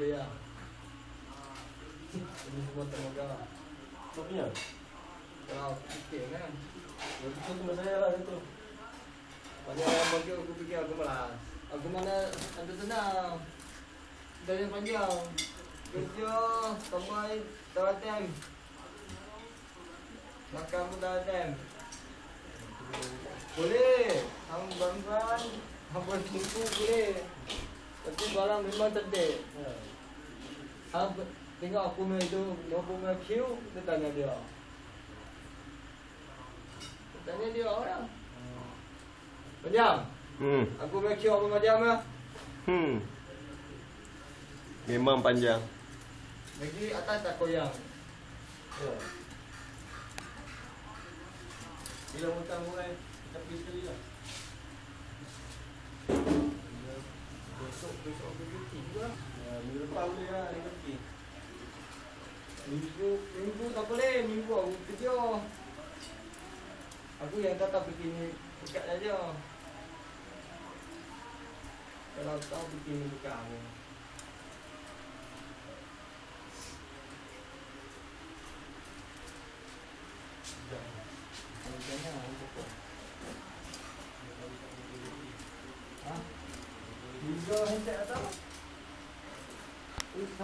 dia. Ini semua tenaga. Kau punya? Kalau fikir kan. Itu cuma saya lah itu. Pada orang bagi aku fikir aku malas. Aku mana ada senang. Dah yang panjang. Kerja sampai dah time. Makan pun dah time. Boleh. Hang barang-barang hampa tipu boleh. Tapi barang memang cerdik. Hang tengok aku punya itu, dia punya queue, dia tanya dia. Tanya dia orang. Macam? Aku punya queue apa macam lah? Memang panjang. Lagi atas tak koyang. Ya. Bila hutang mulai, tapi sekali lah. Besok aku cuti juga. Minggu depan boleh lah, ni pergi. Minggu tak boleh, minggu aku kerja. Aku yang tetap begini dekat saja. Kalau kau begini dekat aku. Juga handset atau?